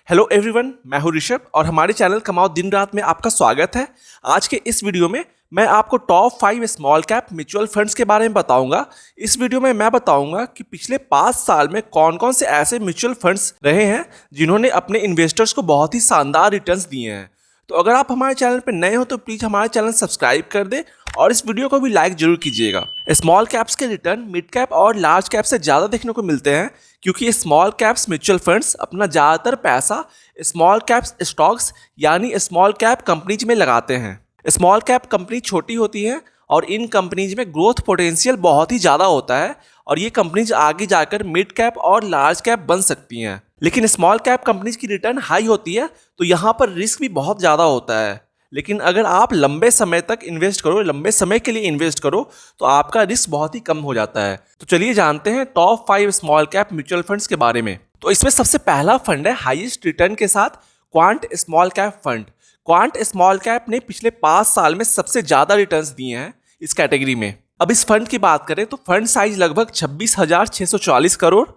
Hello everyone, मैं हूं ऋषभ और हमारे चैनल कमाओ दिन रात में आपका स्वागत है। आज के इस वीडियो में मैं आपको top 5 small cap mutual funds के बारे में बताऊंगा। इस वीडियो में मैं बताऊंगा कि पिछले 5 साल में कौन कौन से ऐसे म्यूचुअल फंड्स रहे हैं जिन्होंने अपने इन्वेस्टर्स को बहुत ही शानदार रिटर्न्स दिए हैं। तो अगर आप हमारे चैनल पर नए हो तो प्लीज़ हमारे चैनल सब्सक्राइब कर दें और इस वीडियो को भी लाइक जरूर कीजिएगा। स्मॉल कैप्स के रिटर्न मिड कैप और लार्ज कैप से ज़्यादा देखने को मिलते हैं क्योंकि स्मॉल कैप्स म्यूचुअल फंड्स अपना ज़्यादातर पैसा स्मॉल कैप्स स्टॉक्स यानी स्मॉल कैप कंपनीज में लगाते हैं। स्मॉल कैप कंपनी छोटी होती है और इन कंपनीज में ग्रोथ पोटेंशियल बहुत ही ज़्यादा होता है और ये कंपनीज आगे जाकर मिड कैप और लार्ज कैप बन सकती हैं। लेकिन स्मॉल कैप कंपनीज की रिटर्न हाई होती है तो यहाँ पर रिस्क भी बहुत ज़्यादा होता है। लेकिन अगर आप लंबे समय तक इन्वेस्ट करो, लंबे समय के लिए इन्वेस्ट करो तो आपका रिस्क बहुत ही कम हो जाता है। तो चलिए जानते हैं top 5 small cap mutual funds के बारे में। तो इसमें सबसे पहला फंड है हाईएस्ट रिटर्न के साथ quant small cap fund. Quant small cap ने पिछले 5 साल में सबसे ज़्यादा रिटर्न्स दिए हैं इस कैटेगरी में। अब इस फंड की बात करें तो फंड साइज लगभग 26,640 करोड़,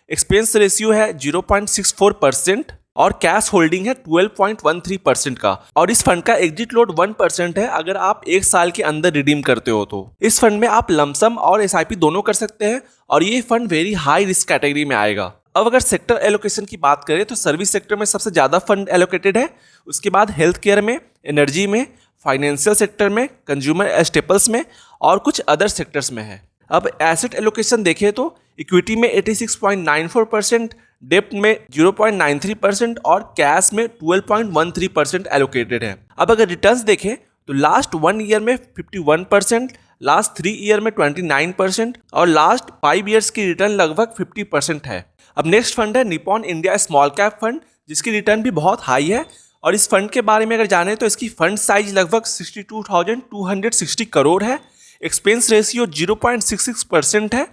एक्सपेंस रेशियो है 0.64% और कैश होल्डिंग है 12.13% का। और इस फंड का एग्जिट लोड 1% है अगर आप 1 साल के अंदर रिडीम करते हो तो। इस फंड में आप लमसम और एसआईपी दोनों कर सकते हैं और ये fund very high risk category में आएगा। अब अगर सेक्टर एलोकेशन की बात करें तो सर्विस सेक्टर में सबसे ज़्यादा फंड एलोकेटेड है, उसके बाद हेल्थ केयर में, एनर्जी में, फाइनेंशियल सेक्टर में, कंज्यूमर स्टेपल्स में और कुछ अदर सेक्टर्स में है। अब एसेट एलोकेशन देखें तो इक्विटी में 86.94%, डेप्ट में 0.93% और कैश में 12.13% एलोकेटेड है। अब अगर रिटर्न्स देखें तो लास्ट 1 ईयर में 51%, लास्ट 3 ईयर में 29% और लास्ट 5 ईयर्स की रिटर्न लगभग 50% है। अब नेक्स्ट फंड है Nippon India small cap fund, जिसकी रिटर्न भी बहुत हाई है। और इस फंड के बारे में अगर जाने तो इसकी फंड साइज लगभग 62,260 करोड़ है, एक्सपेंस रेशियो 0.66% है,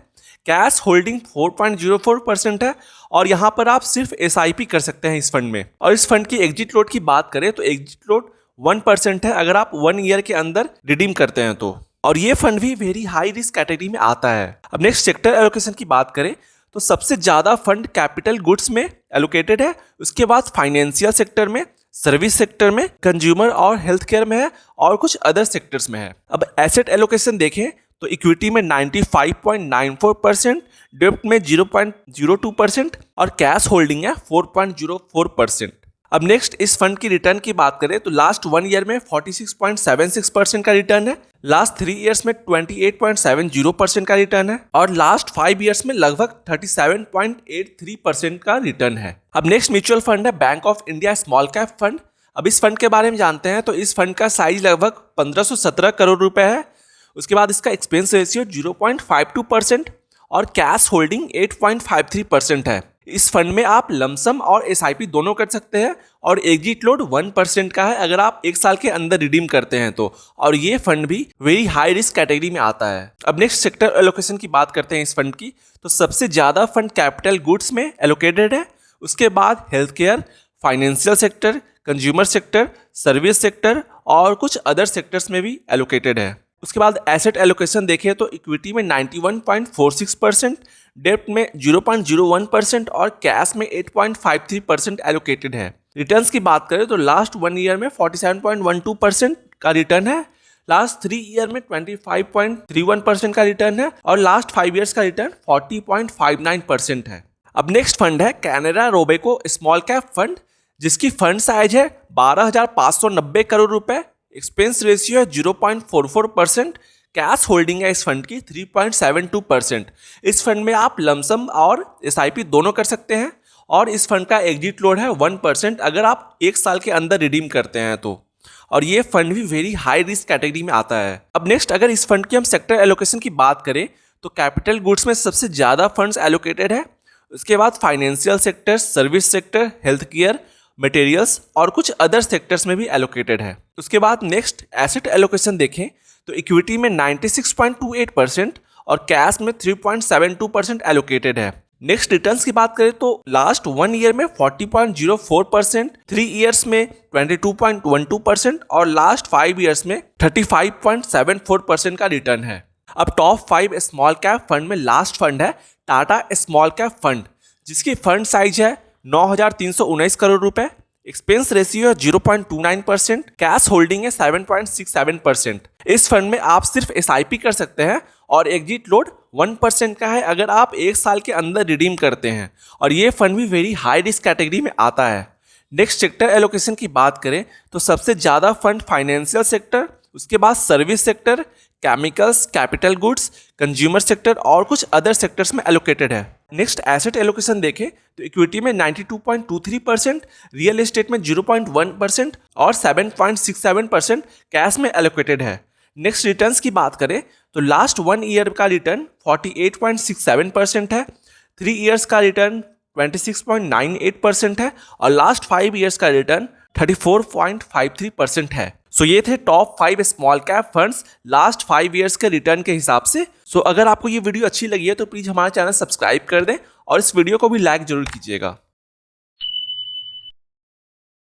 कैश होल्डिंग 4.04% है और यहाँ पर आप सिर्फ एसआईपी कर सकते हैं इस फंड में। और इस फंड की एग्जिट लोड की बात करें तो एग्जिट लोड 1% है अगर आप 1 ईयर के अंदर रिडीम करते हैं तो। और ये फंड भी वेरी हाई रिस्क कैटेगरी में आता है। अब नेक्स्ट सेक्टर एलोकेशन की बात करें तो सबसे ज़्यादा फंड कैपिटल गुड्स में एलोकेटेड है, उसके बाद फाइनेंशियल सेक्टर में, सर्विस सेक्टर में, कंज्यूमर और हेल्थ केयर में है और कुछ अदर सेक्टर्स में है। अब एसेट एलोकेशन देखें तो इक्विटी में 95.94%, डेब्ट में 0.02% और कैश होल्डिंग है 4.04%। अब नेक्स्ट इस फंड की रिटर्न की बात करें तो लास्ट 1 ईयर में 46.76% का रिटर्न है, लास्ट 3 ईयर्स में 28.70% का रिटर्न है और लास्ट 5 ईयर्स में लगभग 37.83% का रिटर्न है। अब नेक्स्ट म्यूचुअल फंड है bank of India small cap fund. अब इस फंड के बारे में जानते हैं तो इस फंड का साइज लगभग 1517 करोड़ रुपए है, उसके बाद इसका एक्सपेंस रेशियो 0.52% और कैश होल्डिंग 8.53% है। इस फंड में आप लमसम और एसआईपी दोनों कर सकते हैं और एग्जिट लोड 1% का है अगर आप 1 साल के अंदर रिडीम करते हैं तो। और ये फंड भी वेरी हाई रिस्क कैटेगरी में आता है। अब नेक्स्ट सेक्टर एलोकेशन की बात करते हैं इस फंड की तो सबसे ज़्यादा फंड कैपिटल गुड्स में एलोकेटेड है, उसके बाद health care, financial sector, consumer sector, service sector और कुछ अदर सेक्टर्स में भी एलोकेटेड है। उसके बाद एसेट एलोकेशन देखें तो इक्विटी में 91.46%, डेब्ट में 0.01% और कैश में 8.53% एलोकेटेड है। रिटर्न्स की बात करें तो लास्ट 1 ईयर में 47.12% का रिटर्न है, लास्ट 3 ईयर में 25.31% का रिटर्न है और लास्ट 5 ईयर्स का रिटर्न 40.59% है। अब नेक्स्ट फंड है Canara Robeco small cap fund, जिसकी फंड साइज है 12,590 करोड़ रुपए, एक्सपेंस रेशियो है 0.44%, कैश होल्डिंग है इस फंड की 3.72%। इस फंड में आप लमसम और एसआईपी दोनों कर सकते हैं और इस फंड का एग्जिट लोड है 1% अगर आप 1 साल के अंदर रिडीम करते हैं तो। और ये फंड भी वेरी हाई रिस्क कैटेगरी में आता है। अब नेक्स्ट अगर इस फंड की हम सेक्टर एलोकेशन की बात करें तो कैपिटल गुड्स में सबसे ज़्यादा फंड्स एलोकेटेड है, उसके बाद financial sector, service sector, health care, materials और कुछ अदर सेक्टर्स में भी एलोकेटेड है। उसके बाद नेक्स्ट एसेट एलोकेशन देखें तो इक्विटी में 96.28% और कैश में 3.72% एलोकेटेड है। नेक्स्ट रिटर्न्स की बात करें तो लास्ट 1 ईयर में 40.04%, 3 ईयर्स में 22.12% और लास्ट 5 ईयर्स में 35.74% का रिटर्न है। अब टॉप 5 स्मॉल कैप फंड में लास्ट फंड है टाटा स्मॉल कैप फंड, जिसकी फंड साइज है 9,319 करोड़ रुपए, एक्सपेंस रेशियो है 0.29%, कैश होल्डिंग है 7.67%। इस फंड में आप सिर्फ एसआईपी कर सकते हैं और एग्जिट लोड 1% का है अगर आप 1 साल के अंदर रिडीम करते हैं, और ये फंड भी वेरी हाई रिस्क कैटेगरी में आता है। नेक्स्ट सेक्टर एलोकेशन की बात करें तो सबसे ज़्यादा फंड फाइनेंशियल सेक्टर, उसके बाद service sector, chemicals, capital goods, consumer sector और कुछ अदर सेक्टर्स में एलोकेटेड है। नेक्स्ट एसेट एलोकेशन देखें तो इक्विटी में 92.23%, रियल एस्टेट में 0.1% और 7.67% कैश में एलोकेटेड है। नेक्स्ट रिटर्न्स की बात करें तो लास्ट 1 ईयर का रिटर्न 48.67% है, 3 ईयर्स का रिटर्न 26.98% है और लास्ट 5 ईयर्स का रिटर्न 34.53% है। सो ये थे top 5 small cap funds last 5 years के रिटर्न के हिसाब से। सो अगर आपको ये वीडियो अच्छी लगी है तो प्लीज़ हमारा चैनल सब्सक्राइब कर दें और इस वीडियो को भी लाइक जरूर कीजिएगा।